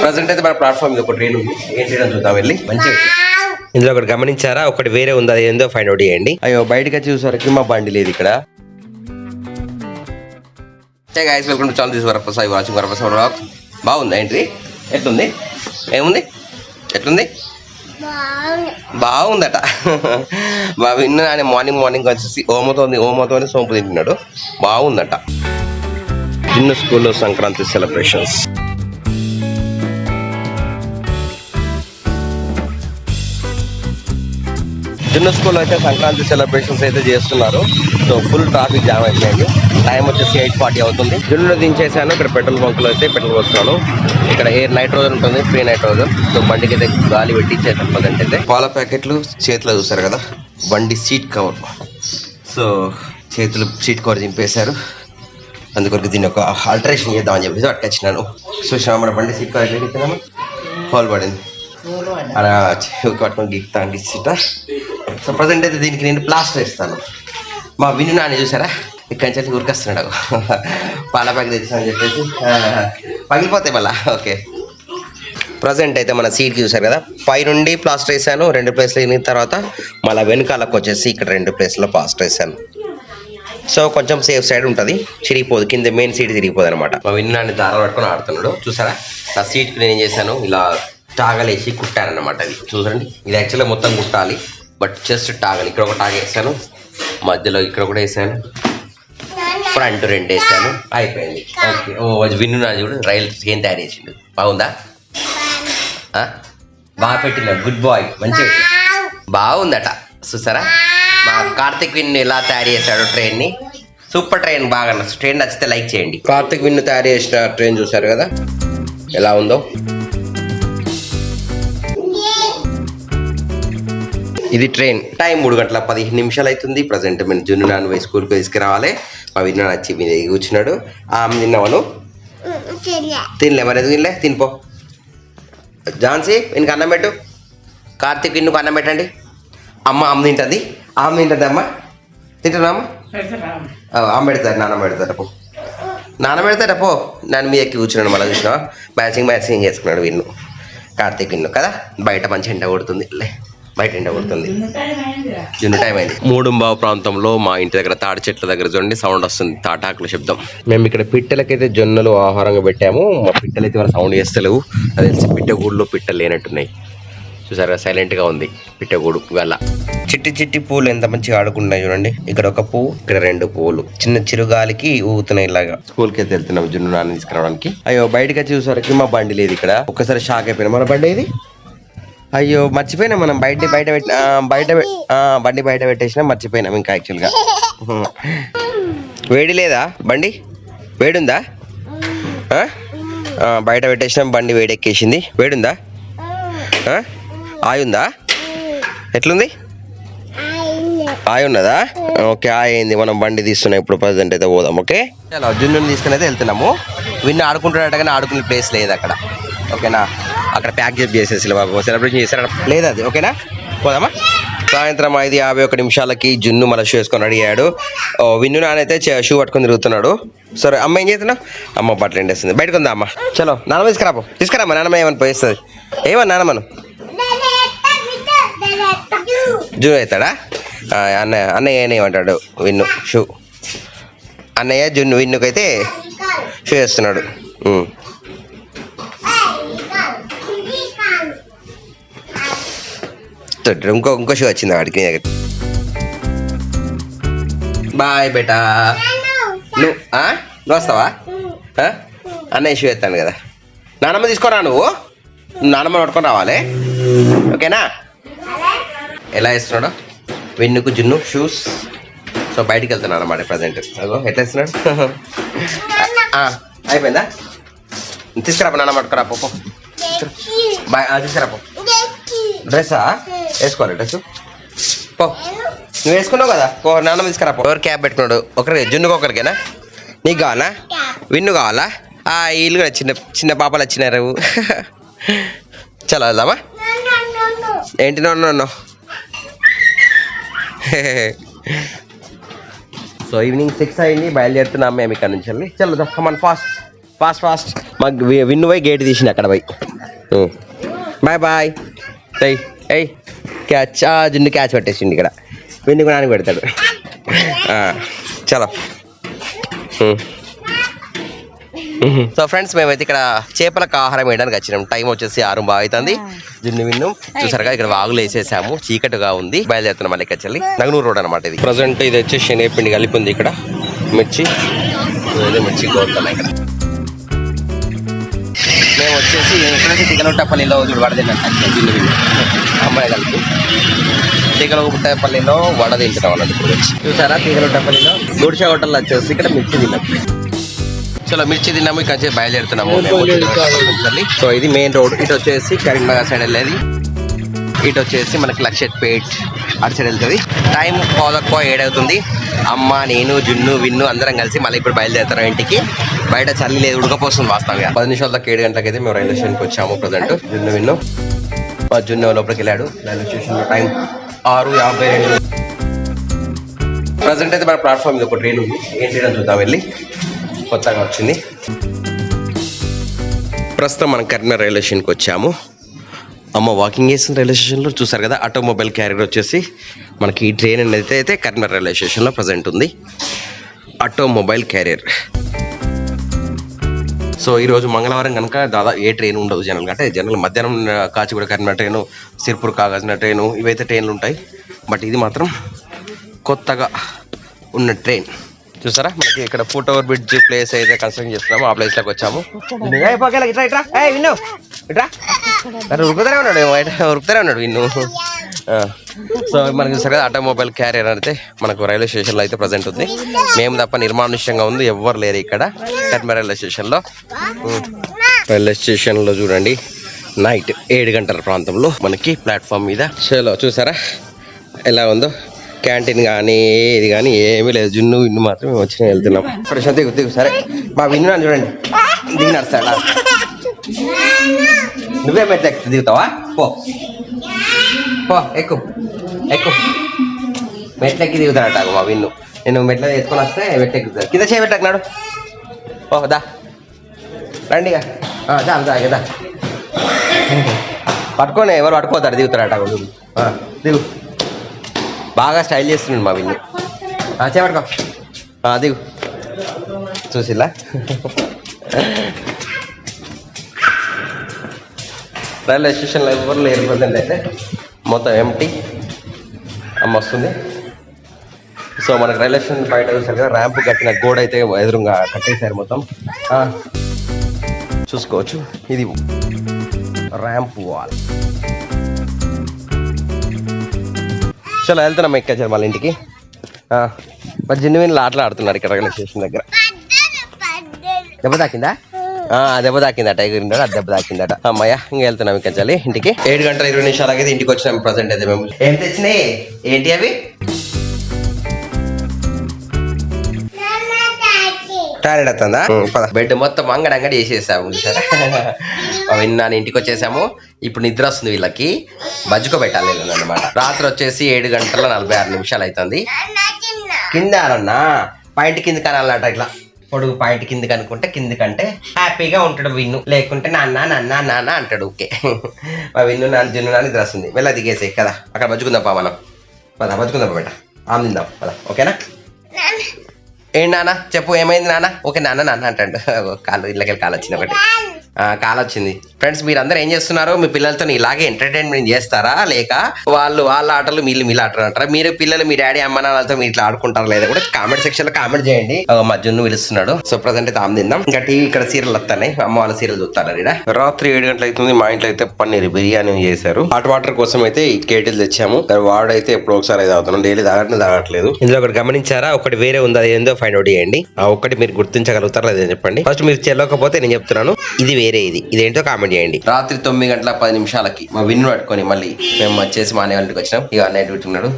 Present అయితే మన platform మీద ఒక ట్రైన్ ఉంది. ఏం ట్రైన్ అని చూద్దాం వెళ్ళి. మంచిగా ఇందులో ఒకటి గమనించారా, ఒకటి వేరే ఉంది, అది ఏందో ఫైండ్ అవుట్ చేయండి. అయ్యో బయటకి వచ్చి చూసరికి మా బండి లేదు ఇక్కడ. Hey guys, welcome to channel. This Varaprasad, you watching Varaprasad vlogs. బాగుందా ఎంట్రీ? ఎట్లుంది? ఏముంది? ఎట్లుంది? బాగుందట. మా విన్న ఆయన మార్నింగ్ వచ్చేసి ఓమతోని సోంపు తింటున్నాడు. బాగుందట. చిన్న స్కూల్లో సంక్రాంతి సెలబ్రేషన్స్. చిన్న స్కూల్లో అయితే సంక్రాంతి సెలబ్రేషన్స్ అయితే చేస్తున్నారు. సో ఫుల్ ట్రాఫిక్ జామ్ అయిపోయింది. టైం వచ్చేసి 8:40 అవుతుంది. జున్నులో దించేసాను. ఇక్కడ పెట్రోల్ బంకులో అయితే పెట్రోల్ పోస్తున్నాను. ఇక్కడ ఎయిర్ నైట్రోజన్ ఉంటుంది, ఫ్రీ నైట్రోజన్. సో బండికి అయితే గాలి పెట్టి ఇచ్చేసాను. ప్రజెంట్ అయితే పాల ప్యాకెట్లు చేతిలో చూసారు కదా, బండి సీట్ కవర్. సో చేతులు సీట్ కవర్ చింపేశారు. అందుకొరకు దీన్ని ఒక ఆల్టరేషన్ చేద్దామని చెప్పేసి పట్టుకొచ్చినాను. చూసినా మన బండి సీట్ కవర్ ఎట్లా ఇచ్చినాము, హోల్ పడింది. అలా పట్టుకొని గీక్తా అంటిస్తా. సో ప్రజెంట్ అయితే దీనికి నేను ప్లాస్టర్ ఇస్తాను. మా విను నాన్న చూసారా, ఇక్కడి నుంచి ఉరికొస్తున్నాడు. పాల ప్యాకెట్ తెచ్చానని చెప్పేసి పగిలిపోతాయి మళ్ళా. ఓకే, ప్రజెంట్ అయితే మన సీట్కి చూసారు కదా, పై నుండి ప్లాస్టర్ వేసాను. 2 ప్లేస్లు అయిన తర్వాత మళ్ళీ వెనుకాలకు వచ్చేసి ఇక్కడ 2 ప్లేస్లో ప్లాస్టర్ వేసాను. సో కొంచెం సేఫ్ సైడ్ ఉంటుంది, చిరిగిపోదు. కింద మెయిన్ సీట్ తిరిగిపోదు అనమాట. మా విను నాన్న దారాలు పట్టుకొని ఆడుతున్నాడు. చూసారా, నా సీట్కి నేను ఏం చేశాను, ఇలా టాగలేసి కుట్టానమాట. అది చూడండి, ఇది యాక్చువల్గా మొత్తం కుట్టాలి, బట్ జస్ట్ టాగలు. ఇక్కడ ఒక టాగ వేసాను, మధ్యలో ఇక్కడ కూడా వేసాను, ఫ్రంట్ 2 వేసాను, అయిపోయింది. ఓకే. ఓ విన్ను నా చూడు, రైలు ఏం తయారు చేసిండు. బాగుందా? బాగా పెట్టిన, గుడ్ బాయ్, మంచిగా బాగుందట. చూసారా, మా కార్తిక్ విన్ను ఎలా తయారు చేశాడు ట్రైన్ని. సూపర్ ట్రైన్, బాగా ట్రైన్ నచ్చితే లైక్ చేయండి. కార్తిక్ విన్ను తయారు చేసిన ట్రైన్ చూసారు కదా ఎలా ఉందో. ఇది ట్రైన్. టైం 3:15 అవుతుంది. ప్రజెంట్ మేము జున్ను నాన్న స్కూల్కి తీసుకురావాలి. మా విన్న వచ్చి మీద కూర్చున్నాడు. ఆమె తిన్నావను? తినలే. మరి ఎందుకు తినలే? తినిపో. ఝాన్సీ, ఇంక అన్నం పెట్టు. కార్తీక్ ఇన్నుకు అన్నం పెట్టండి. అమ్మ తింటుంది. తింటుంది అమ్మ. తింటున్నా అమ్మ? అమ్మ పెడతారు, నాన్న పెడతారు. పో, నాన్న పెడతారా? పో. నాన్న మీద ఎక్కి కూర్చున్నాడు. మళ్ళీ చూసినా మ్యాచింగ్ చేసుకున్నాడు విన్ను, కార్తీక్ విన్ను కదా. బయట మంచి ఎండ కొడుతుంది, బయట ఎండ కొడుతుంది. జున్ను టైం అయింది. 3:15 ప్రాంతంలో మా ఇంటి దగ్గర తాడి చెట్ల దగ్గర చూడండి సౌండ్ వస్తుంది, తాటాకుల శబ్దం. మేము ఇక్కడ పిట్టలకైతే జొన్నలు ఆహారంగా పెట్టాము. మా పిట్టలు అయితే వాళ్ళ సౌండ్ చేస్తలేవు. అది తెలిసి పిట్టగూడులో పిట్టలు లేనట్టున్నాయి. చూసారా, సైలెంట్గా ఉంది పిట్టగూడు. ఇవాళ చిట్టి పూలు ఎంత మంచిగా ఆడుకుంటున్నాయి చూడండి. ఇక్కడ ఒక పువ్వు, ఇక్కడ 2 పువ్వులు చిన్న చిరుగాలికి ఊగుతున్నాయి. ఇలాగా స్కూల్కి అయితే వెళ్తున్నాం జున్ను నాన్న తీసుకురావడానికి. అయ్యో బయటకి వచ్చి చూసరికి మా బండి లేదు ఇక్కడ. ఒక్కసారి షాక్ అయిపోయినా. మన బండి ఇది, అయ్యో మర్చిపోయినా. మనం బండి బయట పెట్టేసినా, మర్చిపోయినాం. ఇంకా యాక్చువల్గా వేడి లేదా? బండి వేడుందా? బయట పెట్టేసినాం, బండి వేడెక్కేసింది. వేడుందా? ఆయుందా? ఎట్లుంది? ఆయి ఉన్నదా? ఓకే, ఆయి అయింది. మనం బండి తీస్తున్నాం ఇప్పుడు. ప్రజెంట్ అయితే పోదాం. ఓకే, చాలా జున్నుని తీసుకుని అయితే వెళ్తున్నాము. విన్ను ఆడుకుంటున్నట్టు కానీ ఆడుకునే ప్లేస్ లేదు అక్కడ. ఓకేనా, అక్కడ ప్యాక్ చేసేసి బాబు సెలబ్రేషన్ చేశారు, అక్కడ లేదు అది. ఓకేనా, పోదామా? సాయంత్రం 5:51 జున్ను మన షూ వేసుకొని రెడీ అయ్యాడు. విన్ను నానైతే షూ పట్టుకొని తిరుగుతున్నాడు. సరే, అమ్మ ఏం చేస్తున్నావు? అమ్మ బట్టలు ఎండేస్తుంది. బయటకు ఉందా అమ్మ? చలో నాన్నమ్మ తీసుకురామ్మా. నాన్నమ్మ ఏమని పోయిస్తుంది. ఏమన్నా నాన్నమ్మను జున్ను అవుతాడా? అన్నయ్య ఏమంటాడు విన్ను షూ. అన్నయ్య జున్ను విన్నుకైతే షూ వేస్తున్నాడు. ఇంకో షూ వచ్చింది వాడికి. బాయ్ బేటా. నువ్వు వస్తావా? అన్నయ్య షూ ఎత్తాను కదా. నానమ్మ తీసుకోరా, నువ్వు నానమ్మ పట్టుకొని రావాలి. ఓకేనా? ఎలా వేస్తున్నాడు విన్నుకు జున్ను షూస్. సో బయటికి వెళ్తున్నాను అన్నమాట ప్రజెంట్. అగో ఎట్లా వేస్తున్నాడు. అయిపోయిందా? తీసుకురాపో, నాన్న పట్టుకురా. పో బాయ్. తీసుకురాపో. డ్రెస్సా వేసుకోవాలి? డ్రెస్ పో, నువ్వు వేసుకున్నావు కదా. పో, నాన్న తీసుకురాపో. ఎవరు క్యాబ్ పెట్టుకున్నాడు? ఒకరికి జున్నుకు ఒకరికేనా? నీకు కావాలా? విన్ను కావాలా? వీళ్ళు కూడా చిన్న పాపలు వచ్చినారు. చలో వెళ్దామా? ఏంటి నన్ను? సో ఈవినింగ్ 6 అయింది, బయలుదేరుతున్నాం మేము ఇక్కడ నుంచి వెళ్ళి. చలో కమాన్ ఫాస్ట్. ఫాస్ట్ మాకు విన్ను పోయి గేట్ తీసింది అక్కడ పోయి. Bye bye. ఏయ్ క్యాచ్ జున్ను క్యాచ్ పెట్టేసిండి ఇక్కడ. విన్ను కూడా నాన్న పెడతాడు. చలో. సో ఫ్రెండ్స్ మేమైతే ఇక్కడ చేపలకు ఆహారం వేయడానికి వచ్చినాం. టైం వచ్చేసి 6 అవుతుంది. జున్ను విన్ను చూసారుగా ఇక్కడ వాగులు వేసేసాము. చీకటిగా ఉంది. బయలుదేరుతున్నాం మళ్ళీ ఇక్కడ నగనూరు రోడ్ అనమాట ఇది. ప్రజెంట్ ఇది వచ్చి శనగపిండి కలిపి ఉంది. ఇక్కడ మిర్చి మిర్చి కోరుతున్నాయి. ఇక్కడ మేము వచ్చేసి ఎక్కడైతే తిగలగుట్టపల్లిలో వడ తిన్నాం. జున్ను విన్ను అమ్మాయి కలిపి తిగలగుట్టపల్లిలో వడ తింటున్నాం అన్నది. ఇప్పుడు వచ్చి చూసారా తిగలగుట్టపల్లిలో గుడిసె హోటల్లో వచ్చేసి ఇక్కడ మిర్చి తిన్నాం. చలో మిర్చి తిన్నాము. ఇక్కడ బయలుదేరుతున్నాము. సో ఇది మెయిన్ రోడ్. ఇటు వచ్చేసి కరీంనగర్ సైడ్ వెళ్ళేది. ఇటు వచ్చేసి మనకి లక్షట్పేట్ అటు సైడ్ వెళ్తుంది. టైం 7 అవుతుంది. అమ్మ నేను జున్ను విన్ను అందరం కలిసి మళ్ళీ ఇప్పుడు బయలుదేరుతాం ఇంటికి. బయట చల్లి లేదు, ఉడకపోస్తుంది వాస్తవంగా. 10 నిమిషాల దాకా 7 గంటలకి అయితే మేము రైల్వే స్టేషన్కి వచ్చాము. ప్రజెంట్ జున్ను విన్ను మా జున్ను లోపలికి వెళ్ళాడు. Railway station time 6:52. ప్రజెంట్ అయితే మన ప్లాట్ఫామ్ మీద ఒక ట్రైన్ ఉంది. ఏం ట్రైన్ చూద్దాం వెళ్ళి. కొత్తగా వచ్చింది. ప్రస్తుతం మనం కరీంనగర్ రైల్వే స్టేషన్కి వచ్చాము. అమ్మ వాకింగ్ చేసిన రైల్వే స్టేషన్లో చూసారు కదా. ఆటోమొబైల్ క్యారియర్ వచ్చేసి మనకి ఈ ట్రైన్ అనేది అయితే కరీంనగర్ రైల్వే స్టేషన్లో ప్రజెంట్ ఉంది. Automobile carrier. సో ఈరోజు మంగళవారం కనుక దాదాపు ఏ ట్రైన్ ఉండదు జనరల్గా. అంటే జనరల్ మధ్యాహ్నం కాచిగూడ కరీంనగర్ ట్రైను, సిర్పూర్ కాగాల్సిన ట్రైను ఇవైతే ట్రైన్లు ఉంటాయి. బట్ ఇది మాత్రం కొత్తగా ఉన్న ట్రైన్. చూసారా మనకి ఇక్కడ ఫుట్ ఓవర్ బ్రిడ్జ్ ప్లేస్ అయితే కన్స్ట్రక్షన్ చేస్తున్నాము. ఆ ప్లేస్ లోకి వచ్చాము. ఉరుకుతూనే ఉన్నాడు విన్ను. సో మనకి చూసారు కదా ఆటోమొబైల్ క్యారియర్ అయితే మనకు రైల్వే స్టేషన్లో అయితే ప్రజెంట్ ఉంది. మేము తప్ప నిర్మానుష్యంగా ఉంది. ఎవ్వరు లేరు ఇక్కడ కరీంనగర్ రైల్వే స్టేషన్లో. రైల్వే స్టేషన్లో చూడండి నైట్ 7 గంటల ప్రాంతంలో మనకి ప్లాట్ఫామ్ మీద చలో చూసారా ఎలా ఉందో. క్యాంటీన్ కానీ ఇది కానీ ఏమీ లేదు. జున్ను విన్ను మాత్రం మేము వచ్చి వెళ్తున్నాం. ప్రశాంత్ దిగు సరే. మా విన్ను నన్ను చూడండి దిగి నడుస్తాడా. నువ్వే మెట్ల దిగుతావా? పో ఎక్కు మెట్లెక్కి దిగుతాడట మా విన్ను. నేను మెట్ల వేసుకొని వస్తే మెట్లెక్కుతాడు. కింద చేయబెట్టకున్నాడు. దా రండి చాలు కదా. పట్టుకొని ఎవరు పట్టుకోతాడు దిగుతాడట. దిగు. బాగా స్టైల్ చేస్తున్నాడు మా విన్ను. చేపట్టుకో దిగు. చూసిలా రైల్వే స్టేషన్లో ఎవరు లేరు ప్రజెంట్ అయితే. మొత్తం ఎంటీ అమ్మ వస్తుంది. సో మనకు రైల్వే స్టేషన్ బయట చూసారు కదా ర్యాంప్ కట్టిన గోడ అయితే ఎదురుగా కట్టేశారు మొత్తం. చూసుకోవచ్చు ఇది ర్యాంప్ వాల్. చలో వెళ్తున్నాం ఎక్కారు వాళ్ళ ఇంటికి. మరి జెన్యున్లో ఆడుతున్నారు ఇక్కడ రైల్వే స్టేషన్ దగ్గర. దెబ్బ తాకిందా? దెబ్బ తాకిందా టైగర్ ఉన్నాడు. అది దెబ్బ తాకిందట. అమ్మాయ ఇంకా వెళ్తున్నాం ఇంకా చాలి ఇంటికి. 7 గంటల 20 నిమిషాలకి అయితే ఇంటికి వచ్చినాం ప్రజెంట్ అయితే మేము. ఏం తెచ్చినాయి ఏంటి అవి? టాయిలెట్ వస్తుందా? బెడ్ మొత్తం అంగడి వేసేసాము సరే. విన్నాను ఇంటికి వచ్చేసాము. ఇప్పుడు నిద్ర వస్తుంది వీళ్ళకి. మజ్జుకోబెట్టాలి అనమాట. రాత్రి వచ్చేసి 7 గంటల 46 నిమిషాలు అవుతుంది. కింద అన్నా పాయింట్ కింద కనాలన్నట. ఇట్లా పొడుగు పాయింట్ కిందకి అనుకుంటే కిందకంటే హ్యాపీగా ఉంటాడు విన్ను. లేకుంటే నాన్న అంటాడు. ఓకే విన్ను నాన్న జున్ను నాన్న నిద్ర వస్తుంది. వెళ్ళా దిగేసాయి కదా అక్కడ మజ్జుకుందాం మనం. మజ్జుకుందాం బేట ఆమె తిందాం పద. ఓకేనా? ఏంటి నాన్న చెప్పు ఏమైంది నాన్న? ఓకే నాన్న అంటాడు. కాలు ఇళ్ళకెళ్ళి కాలు వచ్చింది ఒకటి. కాల్ వచ్చింది. ఫ్రెండ్స్ మీరందరూ ఏం చేస్తున్నారు? మీ పిల్లలతో ఇలాగే ఎంటర్టైన్మెంట్ చేస్తారా లేక వాళ్ళ ఆటలు వీళ్ళు ఆటలు అంటారా? మీరు పిల్లలు మీ డాడీ అమ్మ నాన్నలతో మీరు ఇట్లా ఆడుకుంటారా లేదా కూడా కామెంట్ సెక్షన్ లో కామెంట్ చేయండి. మా జున్ను పిలుస్తున్నాడు. సో ప్రజెంట్ అయితే ఆమె తిందాం. ఇంకా టీవీ ఇక్కడ సీరియల్ వస్తున్నాయి. అమ్మ వాళ్ళ సీరియల్ చూస్తారు. ఇక్కడ రాత్రి 7 గంటలు అవుతుంది. మా ఇంట్లో అయితే పన్నీర్ బిర్యానీ చేశారు. హాట్ వాటర్ కోసం అయితే ఈ కేటిల్ తెచ్చాము. వాడైతే ఎప్పుడు ఒకసారి అయితే అవుతున్నాం. డైలీ తాగట్లేదు. ఇందులో ఒకటి గమనించారా? ఒకటి వేరే ఉంది. అది ఏందో ఫైండ్ అవుట్ చేయండి. ఆ ఒక్కటి మీరు గుర్తించగలుగుతారా లేదని చెప్పండి. ఫస్ట్ మీరు చెల్లకపోతే నేను చెప్తున్నాను. ఇది వేరే ఇదేంటో కామెంట్ చేయండి. రాత్రి 9 గంటల 10 నిమిషాలకి మా విన్ను పట్టుకొని మళ్ళీ మేము వచ్చేసి మా అన్నయ్య ఇంటికి వచ్చినాం. ఇక అన్నయ్య డ్యూటీ ఉన్నాడు.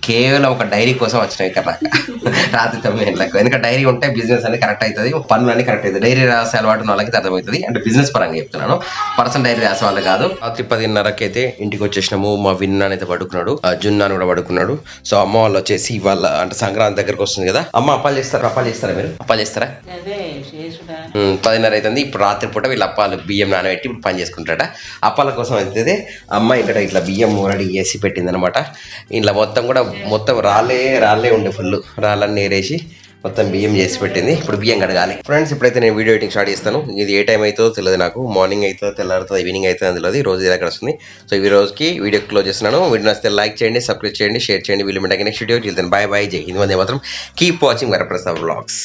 కేవలం ఒక డైరీ కోసం వచ్చినాయి ఇక్కడ రాత్రి 9 గంటలకు. ఎందుకంటే డైరీ ఉంటే బిజినెస్ అనేది కరెక్ట్ అవుతుంది, పనులు అన్ని కరెక్ట్ అవుతుంది. డైరీ రాసే అలవాటు ఉన్న వాళ్ళకి అర్థమవుతుంది, అంటే బిజినెస్ పరంగా చెప్తున్నాను, పర్సనల్ డైరీ రాసే వాళ్ళు కాదు. రాత్రి 10:30కి అయితే ఇంటికి వచ్చేసినాము. మా విన్నాన్ అయితే పడుకున్నాడు, జున్నాన్ కూడా పడుకున్నాడు. సో అమ్మ వాళ్ళు వచ్చేసి ఇవాళ అంటే సంక్రాంతి దగ్గరకు వస్తుంది కదా, అమ్మ అప్పాలు చేస్తారా మీరు అప్పాలు చేస్తారా? 10:30 అవుతుంది. ఇప్పుడు రాత్రి పూట వీళ్ళు అప్పాలు బియ్యం నానబెట్టి ఇప్పుడు పని చేసుకుంటాడ. అప్పాల కోసం అయితే అమ్మ ఇక్కడ ఇట్లా బియ్యం రెడీ చేసి పెట్టింది అనమాట. ఇంట్లో మొత్తం రాళ్ళే ఉండే, ఫుల్ రాళ్ళన్నీ ఏరేసి మొత్తం బియ్యం చేసి పెట్టింది. ఇప్పుడు బియ్యం కడగాలి. ఫ్రెండ్స్ ఇప్పుడైతే నేను వీడియో ఎడిటింగ్ స్టార్ట్ చేస్తాను. ఇది ఏ టైం అవుతుందో తెలియదు నాకు, మార్నింగ్ అవుతుందో తెల్లారుతుందో ఈవినింగ్ అవుతుందో తెలియదు, రోజు ఇలా వస్తుంది. సో ఈ రోజుకి వీడియో క్లోజ్ చేస్తున్నాను. వీడియో నచ్చితే లైక్ చేయండి, సబ్స్క్రైబ్ చేయండి, షేర్ చేయండి. వీళ్ళు నెక్స్ట్ వీడియో వెళ్తాను. బాయ్ బాయ్, జై హింద్, వందే మాత్రం. Keep watching Varaprasad vlogs.